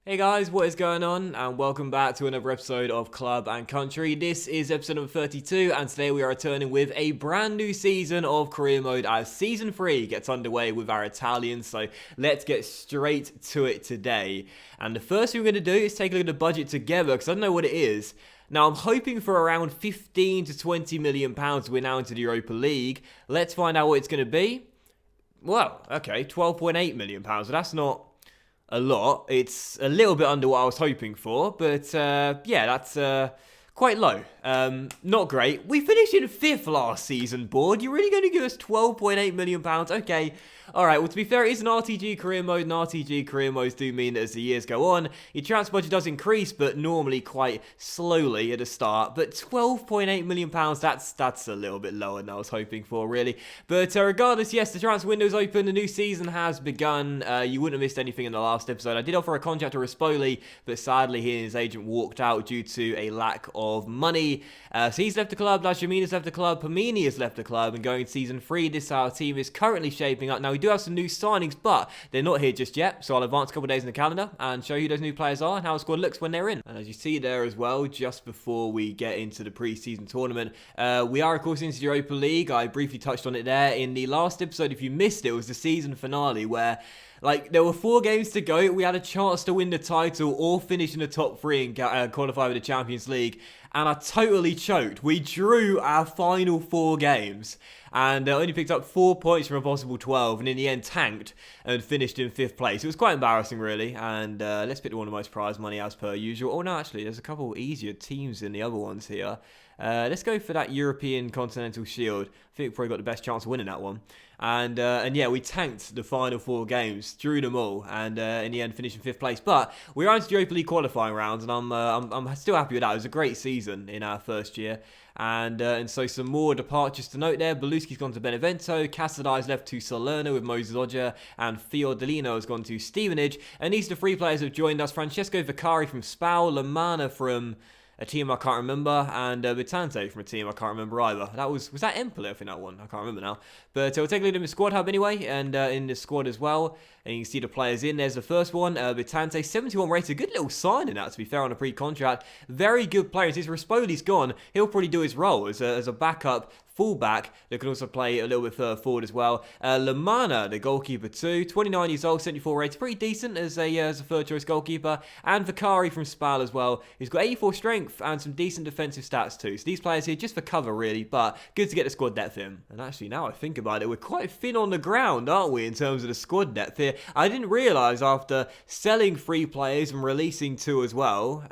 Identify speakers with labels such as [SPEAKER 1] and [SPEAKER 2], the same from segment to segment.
[SPEAKER 1] Hey guys, what is going on? And welcome back to another episode of Club and Country. This is episode number 32, and today we are returning with a brand new season of Career Mode as Season 3 gets underway with our Italians. So let's get straight to it today. And the first thing we're going to do is take a look at the budget together, because I don't know what it is. Now, I'm hoping for around 15 to 20 million pounds to win out into the Europa League. Let's find out what it's going to be. Well, okay, 12.8 million pounds. So that's not a lot. It's a little bit under what I was hoping for, but yeah, that's quite low. Not great. We finished in 5th last season, board. You're really going to give us 12.8 million pounds? Okay. Alright, well, to be fair, it is an RTG career mode, and RTG career modes do mean that as the years go on, your transfer budget does increase, but normally quite slowly at the start. But 12.8 million pounds, that's a little bit lower than I was hoping for, really. But regardless, yes, the transfer window's open, the new season has begun. You wouldn't have missed anything in the last episode. I did offer a contract to Rispoli, but sadly he and his agent walked out due to a lack of money. So he's left the club, Lajamina's left the club, Pamini has left the club, and going to season 3, this our team is currently shaping up. Now, we do have some new signings, but they're not here just yet, so I'll advance a couple of days in the calendar and show you who those new players are and how the squad looks when they're in. And as you see there as well, just before we get into the pre-season tournament, we are of course into the Europa League. I briefly touched on it there in the last episode. If you missed it, it was the season finale where there were 4 games to go. We had a chance to win the title or finish in the top 3 and qualify for the Champions League. And I totally choked. We drew our final 4 games and only picked up 4 points from a possible 12, and in the end tanked and finished in 5th place. It was quite embarrassing, really. And let's pick one of the most prize money as per usual. Oh no, actually, there's a couple easier teams than the other ones here. Let's go for that European Continental Shield. I think we probably got the best chance of winning that one. And yeah, we tanked the final 4 games, drew them all, and in the end finished in 5th place. But we are into the Europa League qualifying rounds, and I'm still happy with that. It was a great season in our first year. And so some more departures to note there. Beluschi's gone to Benevento, Casadai's left to Salerno with Moses Oggia, and Fiordalino has gone to Stevenage. And these are the 3 players who have joined us. Francesco Vicari from Spal, Lamana from a team I can't remember, and Vitante from a team I can't remember either. Was that Empoli? I think that one. I can't remember now. But we'll take a look at the squad hub anyway, and in the squad as well. And you can see the players in. There's the first one, Vitante, 71 rated. Good little signing that, to be fair, on a pre-contract. Very good player. Since Rispoli's gone, he'll probably do his role as a backup fullback that can also play a little bit further forward as well. Lamana, the goalkeeper too, 29 years old, 74 rated, pretty decent as a third choice goalkeeper. And Vicari from Spal as well, who's got 84 strength and some decent defensive stats too. So these players here just for cover really, but good to get the squad depth in. And actually now I think about it, we're quite thin on the ground, aren't we, in terms of the squad depth here. I didn't realise after selling 3 players and releasing 2 as well,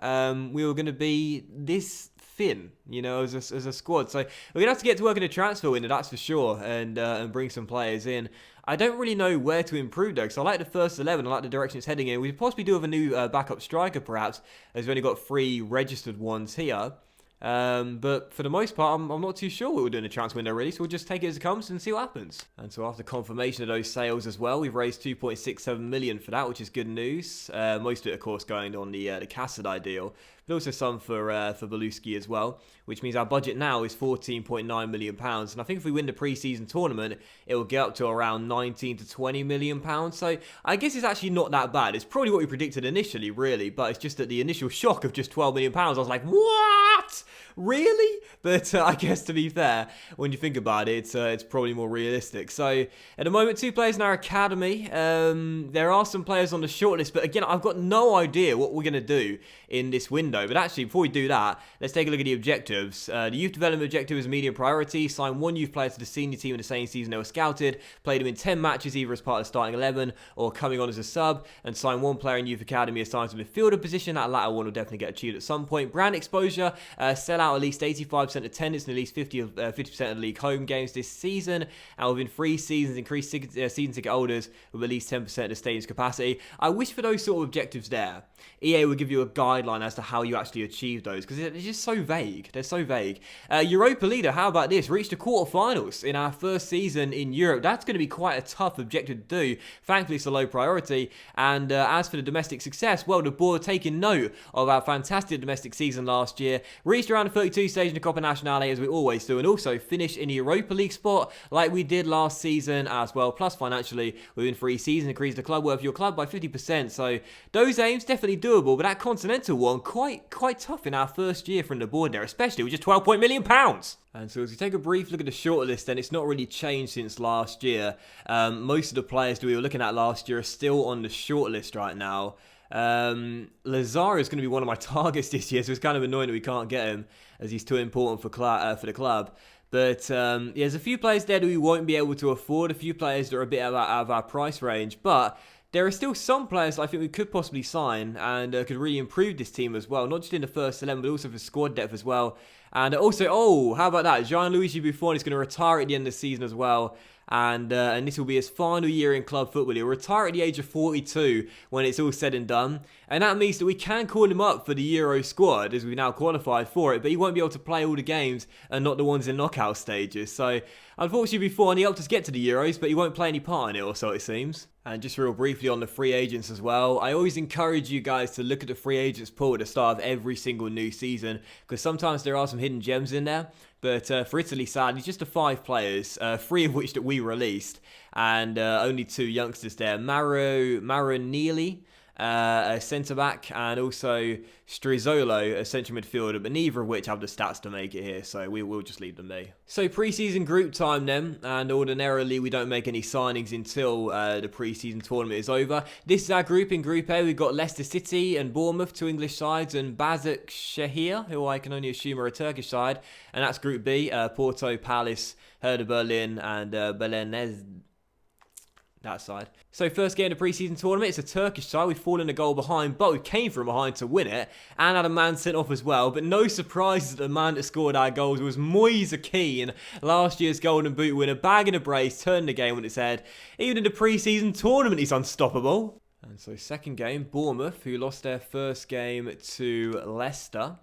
[SPEAKER 1] we were going to be this thin, you know, as a squad. So we're going to have to get to work in the transfer window, that's for sure, and bring some players in. I don't really know where to improve though, because I like the first 11, I like the direction it's heading in. We could possibly do with a new backup striker perhaps, as we've only got 3 registered ones here. But for the most part, I'm not too sure what we're doing in the transfer window really, so we'll just take it as it comes and see what happens. And so after confirmation of those sales as well, we've raised 2.67 million for that, which is good news. Most of it, of course, going on the Casadai deal, but also some for Beluschi as well, which means our budget now is £14.9 million. And I think if we win the pre-season tournament, it will get up to around £19 to £20 million. So I guess it's actually not that bad. It's probably what we predicted initially, really, but it's just that the initial shock of just £12 million, I was like, what? Really? But I guess to be fair, when you think about it, it's probably more realistic. So at the moment, 2 players in our academy. There are some players on the shortlist, but again, I've got no idea what we're going to do in this window. But actually, before we do that, let's take a look at the objectives. The youth development objective is medium priority. Sign 1 youth player to the senior team in the same season they were scouted. Play them in 10 matches, either as part of the starting 11 or coming on as a sub. And sign 1 player in youth academy assigned to midfielder position. That latter one will definitely get achieved at some point. Brand exposure. Sell out at least 85% attendance in at least 50% of the league home games this season. And within 3 seasons, increase season ticket holders with at least 10% of the stadium's capacity. I wish for those sort of objectives there, EA would give you a guideline as to how you actually achieve those, because they're just so vague. They're so vague. Europa Leader, how about this? Reached the quarterfinals in our first season in Europe. That's going to be quite a tough objective to do. Thankfully, it's a low priority. And as for the domestic success, well, the board taking note of our fantastic domestic season last year. Reached around the of 32 stage in the Copa Nacional as we always do, and also finish in the Europa League spot like we did last season as well. Plus financially, within 3 seasons, increase the club worth of your club by 50%. So those aims definitely doable, but that continental one quite tough in our first year from the board there, especially with just £12 million. And so as we take a brief look at the shortlist, then it's not really changed since last year. Most of the players that we were looking at last year are still on the shortlist right now. Lazaro is going to be one of my targets this year, so it's kind of annoying that we can't get him as he's too important for the club. But yeah, there's a few players there that we won't be able to afford, a few players that are a bit out of our price range, but there are still some players that I think we could possibly sign and could really improve this team as well, not just in the first 11, but also for squad depth as well. And also, how about that? Gianluigi Buffon is going to retire at the end of the season as well. And this will be his final year in club football. He'll retire at the age of 42 when it's all said and done. And that means that we can call him up for the Euro squad as we've now qualified for it. But he won't be able to play all the games and not the ones in knockout stages. So unfortunately Buffon, he helped us get to the Euros, but he won't play any part in it, or so it seems. And just real briefly on the free agents as well, I always encourage you guys to look at the free agents pool at the start of every single new season, because sometimes there are some hidden gems in there. But for Italy, sadly, just the 5 players, 3 of which that we released, and only 2 youngsters there. Maro Neely, a centre-back, and also Strizzolo, a central midfielder, but neither of which have the stats to make it here, so we will just leave them be. So pre-season group time then, and ordinarily we don't make any signings until the pre-season tournament is over. This is our group. In Group A, we've got Leicester City and Bournemouth, 2 English sides, and Başakşehir, who I can only assume are a Turkish side, and that's Group B, Porto, Palace, Hertha Berlin, and Belenenses. That side. So first game of the pre-season tournament, it's a Turkish side. We've fallen a goal behind, but we came from behind to win it and had a man sent off as well. But no surprises that the man that scored our goals was Moise Keane, last year's Golden Boot winner, bagging a brace, turning the game on its head. Even in the pre-season tournament, he's unstoppable. And so second game, Bournemouth, who lost their first game to Leicester.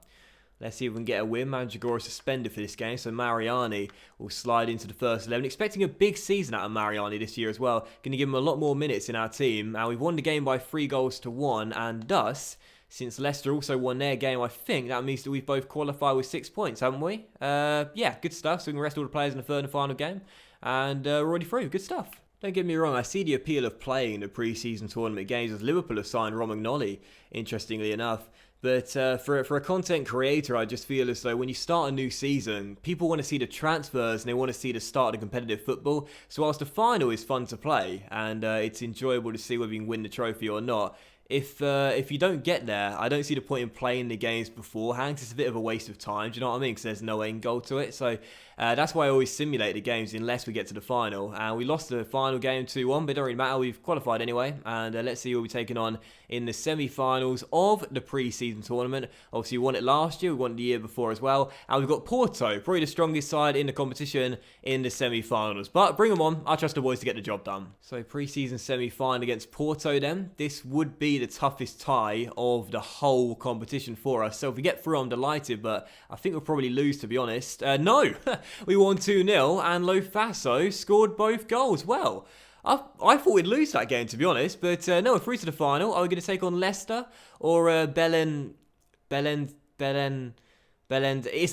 [SPEAKER 1] Let's see if we can get a win. Manjagora suspended for this game, so Mariani will slide into the first 11. Expecting a big season out of Mariani this year as well. Going to give him a lot more minutes in our team. And we've won the game by 3-1, and thus, since Leicester also won their game, I think that means that we've both qualified with 6 points, haven't we? Yeah, good stuff. So we can rest all the players in the third and final game. And we're already through. Good stuff. Don't get me wrong, I see the appeal of playing the pre-season tournament games as Liverpool have signed Romagnoli, interestingly enough. But for a content creator, I just feel as though when you start a new season, people want to see the transfers and they want to see the start of competitive football. So whilst the final is fun to play and it's enjoyable to see whether you can win the trophy or not, if you don't get there, I don't see the point in playing the games beforehand. It's a bit of a waste of time, do you know what I mean? Because there's no end goal to it. So that's why I always simulate the games unless we get to the final. And we lost the final game 2-1, but it don't really matter. We've qualified anyway. And let's see who we'll be taking on in the semi-finals of the pre-season tournament. Obviously, we won it last year. We won it the year before as well. And we've got Porto, probably the strongest side in the competition in the semi-finals. But bring them on. I trust the boys to get the job done. So pre-season semi-final against Porto then. This would be the toughest tie of the whole competition for us. So if we get through, I'm delighted. But I think we'll probably lose, to be honest. No! We won 2-0 and Lofaso scored both goals. Well, I thought we'd lose that game, to be honest. But no, we're through to the final. Are we going to take on Leicester or Belen? It's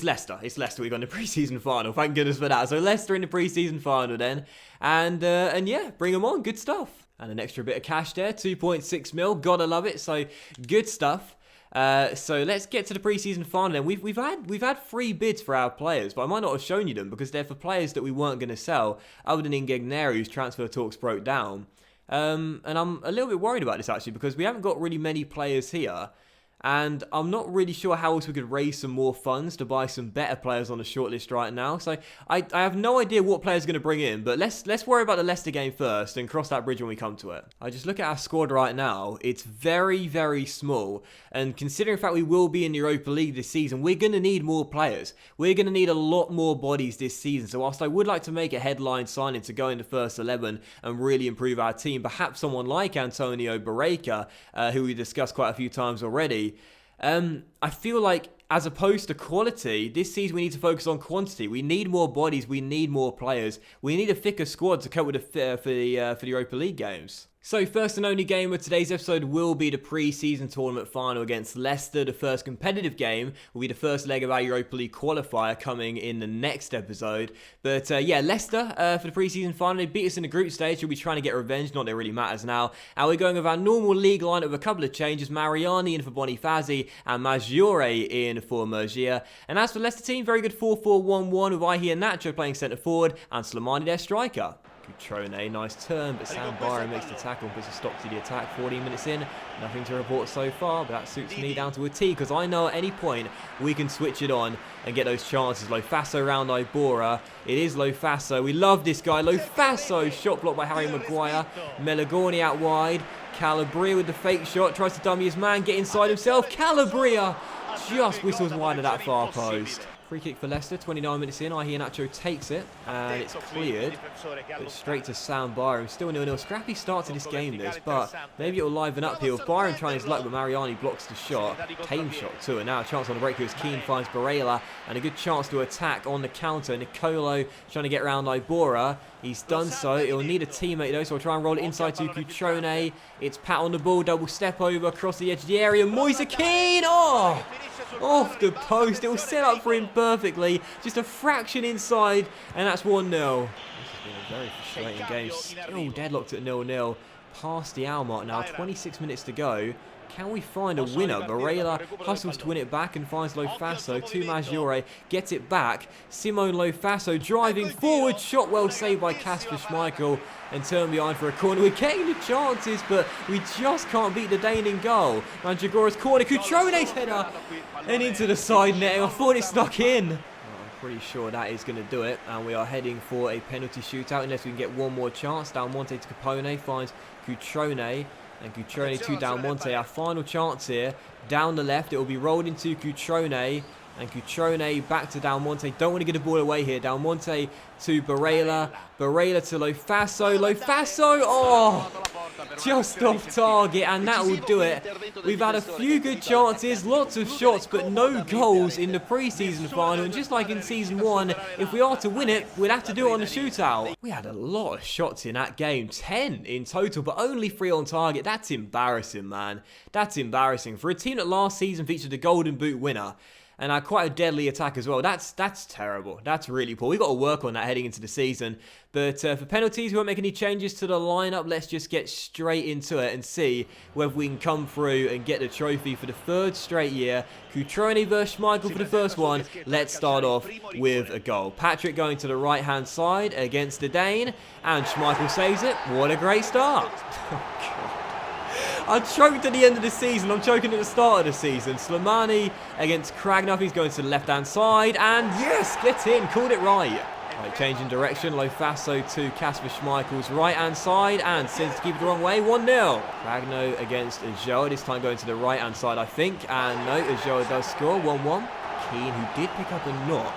[SPEAKER 1] Leicester. It's Leicester. We've got in the pre-season final. Thank goodness for that. So Leicester in the pre-season final then. And yeah, bring them on. Good stuff. And an extra bit of cash there. 2.6 mil. Gotta love it. So good stuff. So let's get to the pre-season final then. We've had 3 bids for our players, but I might not have shown you them because they're for players that we weren't going to sell, other than Ingegneri, whose transfer talks broke down. And I'm a little bit worried about this actually because we haven't got really many players here. And I'm not really sure how else we could raise some more funds to buy some better players on the shortlist right now. So I have no idea what players are going to bring in. But let's worry about the Leicester game first and cross that bridge when we come to it. I just look at our squad right now. It's very, very small. And considering the fact we will be in the Europa League this season, we're going to need more players. We're going to need a lot more bodies this season. So whilst I would like to make a headline signing to go in the first 11 and really improve our team, perhaps someone like Antonio Barreca, who we discussed quite a few times already, I feel like as opposed to quality, this season we need to focus on quantity. We need more bodies. We need more players. We need a thicker squad to cope with for the Europa League games. So first and only game of today's episode will be the pre-season tournament final against Leicester. The first competitive game will be the first leg of our Europa League qualifier coming in the next episode. But yeah, Leicester for the pre-season final, they beat us in the group stage. We'll be trying to get revenge, not that it really matters now. And we're going with our normal league lineup with a couple of changes. Mariani in for Bonifazi and Maggiore in for Murgia. And as for the Leicester team, very good 4-4-1-1 with Ihi and Nacho playing centre forward and Slimani their striker. Cutrone, nice turn, but Sam Byron makes the tackle and puts a stop to the attack. 14 minutes in, nothing to report so far, but that suits me down to a T, because I know at any point we can switch it on and get those chances. Lofaso around Ibora. It is Lofaso. We love this guy. Lofaso, shot blocked by Harry Maguire. Melagorni out wide. Calabria with the fake shot, tries to dummy his man, get inside himself. Calabria just whistles wide of that far post. Free kick for Leicester, 29 minutes in. Iheanacho takes it, and it's cleared. But straight to Sam Byron. Still 0-0. Scrappy start to this game, this, but maybe it'll liven up here. Byron trying his luck, but Mariani blocks the shot. Tame shot too, and now a chance on the break here as Keane finds Barella, and a good chance to attack on the counter. Nicolo trying to get around Ibora. He's done so. It'll need a teammate though, so we'll try and roll it inside to Cutrone. It's Pat on the ball, double step over across the edge of the area. Moise Keane! Oh! Off the post. It was set up for him perfectly. Just a fraction inside, and that's 1-0. This has been a very frustrating game. Still deadlocked at 0-0. Past the hour mark now. 26 minutes to go. Can we find a winner? Barella hustles to win it back and finds Lofaso to Maggiore. Gets it back. Simone Lofaso driving forward. Shot well saved by Kasper Schmeichel. And turn behind for a corner. We're getting the chances, but we just can't beat the Dane in goal. Mandragora's corner. Cutrone's header. And into the side netting. I thought it snuck in. Well, I'm pretty sure that is going to do it. And we are heading for a penalty shootout unless we can get one more chance. Del Monte to Capone. Finds Cutrone. And Cutrone to Del Monte. Our final chance here. Down the left. It will be rolled into Cutrone. And Cutrone back to Del Monte. Don't want to get the ball away here. Del Monte to Barella. Barella to Lofaso. Lofaso! Oh! Just off target, and that will do it. We've had a few good chances, lots of shots, but no goals in the pre-season final. And just like in Season 1, if we are to win it, we'd have to do it on the shootout. We had a lot of shots in that game. 10 in total, but only 3 on target. That's embarrassing, man. That's embarrassing. For a team that last season featured a Golden Boot winner, and quite a deadly attack as well. That's terrible. That's really poor. We've got to work on that heading into the season. But for penalties, we won't make any changes to the lineup. Let's just get straight into it and see whether we can come through and get the trophy for the 3rd straight year. Cutrone versus Schmeichel for the first one. Let's start off with a goal. Patrick going to the right-hand side against the Dane. And Schmeichel saves it. What a great start. I choked at the end of the season. I'm choking at the start of the season. Slimani against Kragnoff. He's going to the left-hand side. And yes, get in. Called it right. Right, changing direction. Lofaso to Kasper Schmeichel's right-hand side. And sends to keep it the wrong way. 1-0. Kragno against Ajoa. This time going to the right-hand side, I think. And no, Ajoa does score. 1-1. Keane, who did pick up a knock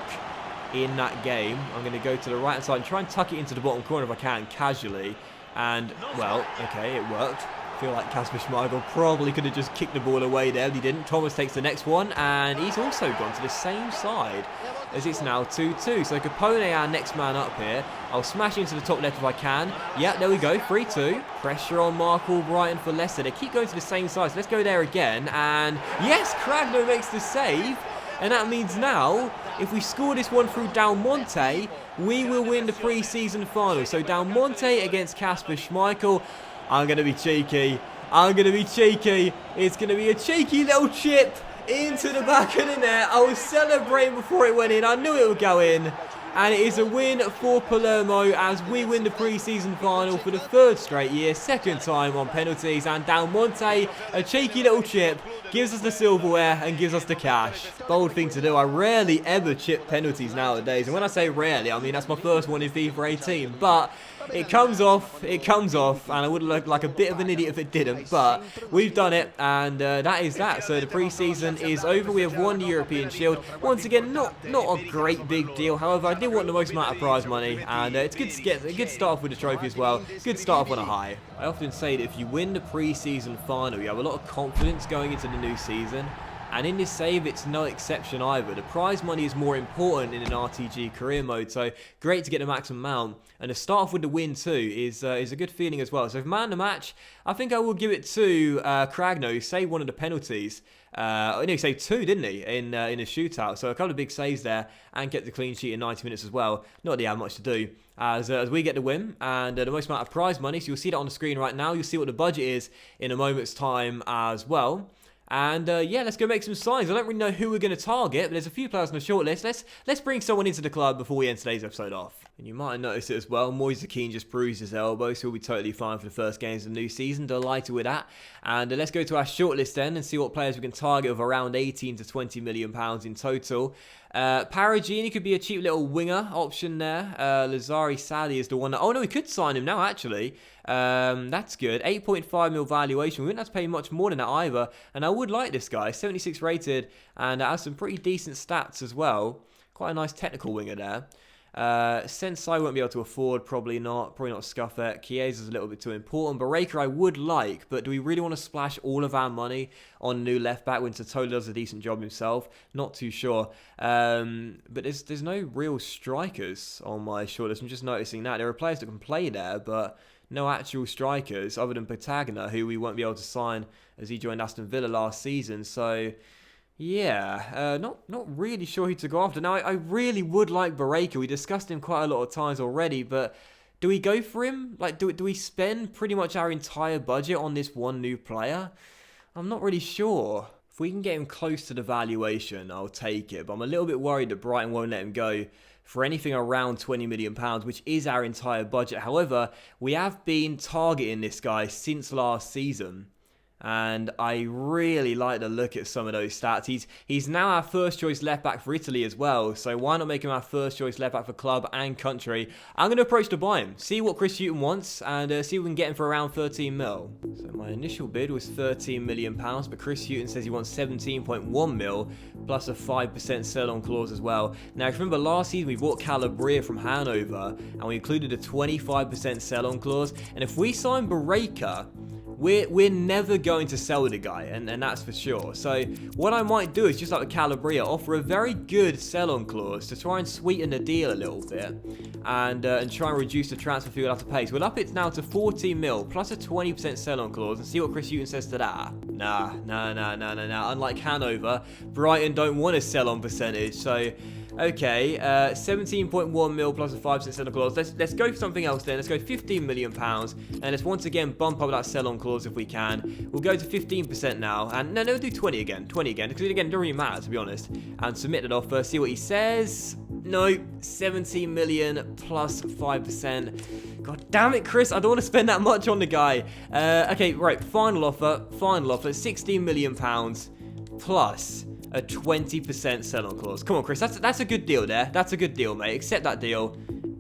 [SPEAKER 1] in that game. I'm going to go to the right-hand side and try and tuck it into the bottom corner if I can, casually. And, well, okay, it worked. I feel like Kasper Schmeichel probably could have just kicked the ball away there, but he didn't. Thomas takes the next one, and he's also gone to the same side, as it's now 2-2. So Capone, our next man up here. I'll smash into the top left if I can. Yep, there we go, 3-2. Pressure on Mark Albrighton for Leicester. They keep going to the same side, so let's go there again. And yes, Kragno makes the save. And that means now, if we score this one through Del Monte, we will win the pre-season final. So Del Monte against Kasper Schmeichel. I'm going to be cheeky. I'm going to be cheeky. It's going to be a cheeky little chip into the back of the net. I was celebrating before it went in. I knew it would go in. And it is a win for Palermo as we win the pre-season final for the 3rd straight year, 2nd time on penalties. And Del Monte, a cheeky little chip, gives us the silverware and gives us the cash. Bold thing to do. I rarely ever chip penalties nowadays. And when I say rarely, I mean that's my first one in FIFA 18. But it comes off, and I would look like a bit of an idiot if it didn't, but we've done it, and that is that. So the pre-season is over. We have won the European Shield. Once again, not a great big deal. However, I did want the most amount of prize money, and it's good to get a good start off with the trophy as well. Good start off on a high. I often say that if you win the pre-season final, you have a lot of confidence going into the new season. And in this save, it's no exception either. The prize money is more important in an RTG career mode, so great to get the maximum amount. And to start off with the win too is a good feeling as well. So if man the match, I think I will give it to Cragno, who saved one of the penalties. He saved two, didn't he, in a shootout? So a couple of big saves there, and kept the clean sheet in 90 minutes as well. Not that he had much to do. As we get the win, and the most amount of prize money, so you'll see that on the screen right now. You'll see what the budget is in a moment's time as well. And yeah, let's go make some signs. I don't really know who we're going to target, but there's a few players on the shortlist. Let's bring someone into the club before we end today's episode off. And you might have noticed it as well. Moise Keane just bruised his elbow, so he'll be totally fine for the first games of the new season. Delighted with that. And let's go to our shortlist then and see what players we can target of around 18 to 20 million pounds in total. Paragini could be a cheap little winger option there. Lazari Sally is the one that... Oh no, we could sign him now actually. That's good. 8.5 mil valuation. We wouldn't have to pay much more than that either. And I would like this guy. 76 rated and has some pretty decent stats as well. Quite a nice technical winger there. Sensei won't be able to afford, probably not Scuffet. Chiesa's a little bit too important. Baraka I would like, but do we really want to splash all of our money on a new left back when Totolo does a decent job himself? Not too sure. But there's no real strikers on my shortlist. I'm just noticing that. There are players that can play there, but no actual strikers other than Patagna, who we won't be able to sign as he joined Aston Villa last season. So... yeah, not really sure who to go after. Now, I really would like Baraka. We discussed him quite a lot of times already, but do we go for him? Like, do we spend pretty much our entire budget on this one new player? I'm not really sure. If we can get him close to the valuation, I'll take it. But I'm a little bit worried that Brighton won't let him go for anything around £20 million, which is our entire budget. However, we have been targeting this guy since last season. And I really like the look at some of those stats. He's now our first choice left back for Italy as well. So why not make him our first choice left back for club and country? I'm going to approach to buy him. See what Chris Hughton wants and see if we can get him for around 13 mil. So my initial bid was £13 million, but Chris Hughton says he wants 17.1 mil plus a 5% sell-on clause as well. Now, if you remember last season, we bought Calabria from Hanover and we included a 25% sell-on clause. And if we sign Baraka, we're never going to sell the guy, and that's for sure. So what I might do is, just like with Calabria, offer a very good sell-on clause to try and sweeten the deal a little bit and try and reduce the transfer fee we'll have to pay. So we'll up it now to 14 mil plus a 20% sell-on clause and see what Chris Hughton says to that. Nah. Unlike Hanover, Brighton don't want a sell-on percentage, so... okay, 17.1 mil plus a 5% sell-on clause. Let's go for something else then. Let's go £15 million, and let's once again bump up that sell-on clause if we can. We'll go to 15% now, and no, we'll do 20 again, because again, it doesn't really matter, to be honest. And submit it off first, see what he says. No, 17 million plus 5%. God damn it, Chris, I don't want to spend that much on the guy. Okay, right, final offer, 16 million pounds plus a 20% sell-on clause. Come on, Chris, that's a good deal there. That's a good deal, mate. Accept that deal.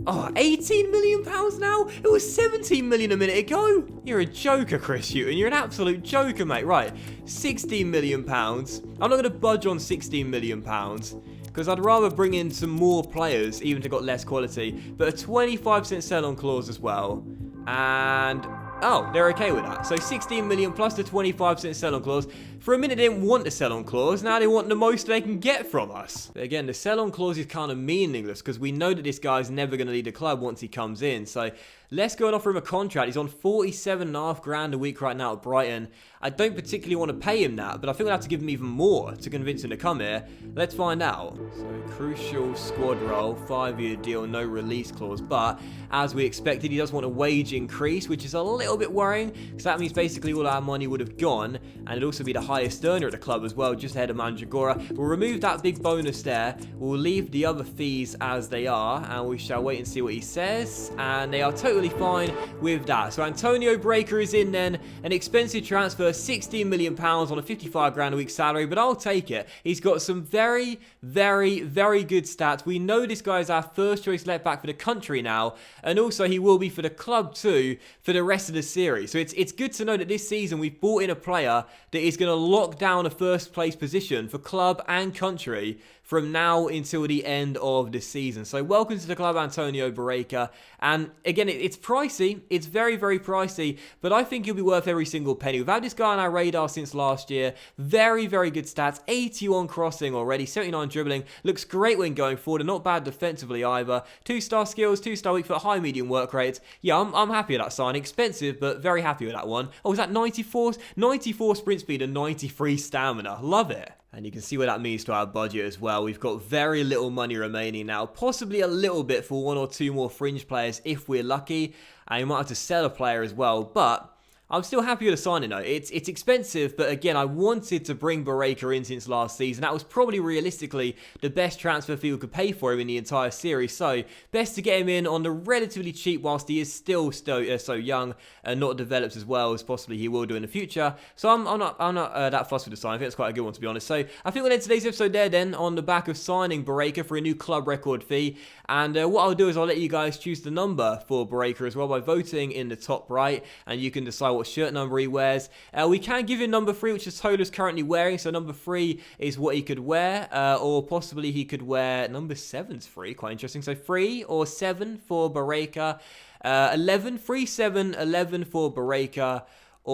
[SPEAKER 1] Oh, 18 million pounds now? It was 17 million a minute ago. You're a joker, Chris Hughton. You're an absolute joker, mate. Right, 16 million pounds. I'm not going to budge on 16 million pounds because I'd rather bring in some more players, even if they got less quality. But a 25% sell-on clause as well. And... oh, they're okay with that. So 16 million plus the 25% sell-on clause. For a minute, they didn't want the sell-on clause. Now they want the most they can get from us. But again, the sell-on clause is kind of meaningless because we know that this guy's never going to lead the club once he comes in. So let's go and offer him a contract. He's on 47.5 grand a week right now at Brighton. I don't particularly want to pay him that, but I think we'll have to give him even more to convince him to come here. Let's find out. So crucial squad role, 5-year deal, no release clause. But as we expected, he does want a wage increase, which is a little bit worrying because that means basically all our money would have gone, and it'd also be the highest earner at the club as well, just ahead of Mandragora. We'll remove that big bonus there. We'll leave the other fees as they are, and we shall wait and see what he says. And they are totally fine with that. So Antonio Breaker is in then, an expensive transfer, 16 million pounds on a 55 grand a week salary, but I'll take it. He's got some very, very, very good stats. We know this guy is our first choice left back for the country now, and also he will be for the club too for the rest of the series. So it's good to know that this season we've brought in a player that is going to lock down a first place position for club and country from now until the end of the season. So welcome to the club, Antonio Barreca. And again, it's pricey. It's very, very pricey, but I think he'll be worth every single penny. We've had this guy on our radar since last year. Very, very good stats. 81 crossing already, 79 dribbling. Looks great when going forward and not bad defensively either. 2-star skills, 2-star weak foot, high medium work rates. Yeah, I'm happy with that sign. Expensive, but very happy with that one. Oh, was that 94? 94 sprint speed and 93 stamina. Love it. And you can see what that means to our budget as well. We've got very little money remaining now. Possibly a little bit for 1 or 2 more fringe players if we're lucky. And you might have to sell a player as well. But I'm still happy with the signing though. It's expensive, but again, I wanted to bring Barreca in since last season. That was probably realistically the best transfer fee we could pay for him in the entire series. So best to get him in on the relatively cheap whilst he is still so young and not developed as well as possibly he will do in the future. So I'm not that fussed with the sign. I think it's quite a good one, to be honest. So I think we'll end today's episode there then on the back of signing Barreca for a new club record fee. And what I'll do is I'll let you guys choose the number for Barreca as well by voting in the top right, and you can decide what shirt number he wears. We can give him number 3, which is Tola's currently wearing, so number 3 is what he could wear, or possibly he could wear number 7's free, quite interesting. So 3 or 7 for Barreca, 11, 3, 7, 11 for Barreca, or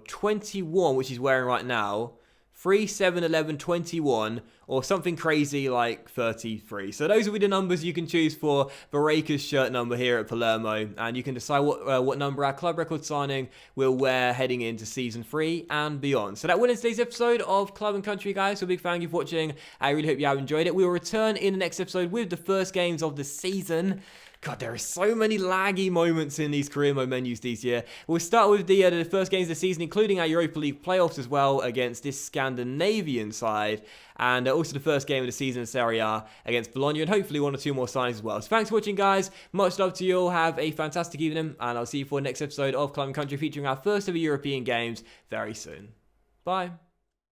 [SPEAKER 1] 21, which he's wearing right now. 3, 7, 11, 21, or something crazy like 33. So those will be the numbers you can choose for Barreca's shirt number here at Palermo, and you can decide what number our club record signing will wear heading into Season 3 and beyond. So that will end today's episode of Club and Country, guys. So big thank you for watching. I really hope you have enjoyed it. We will return in the next episode with the first games of the season. God, there are so many laggy moments in these career mode menus this year. We'll start with the first games of the season, including our Europa League playoffs as well against this Scandinavian side, and also the first game of the season in Serie A against Bologna, and hopefully 1 or 2 more signings as well. So thanks for watching, guys. Much love to you all. Have a fantastic evening, and I'll see you for the next episode of Club and Country featuring our first ever European games very soon. Bye.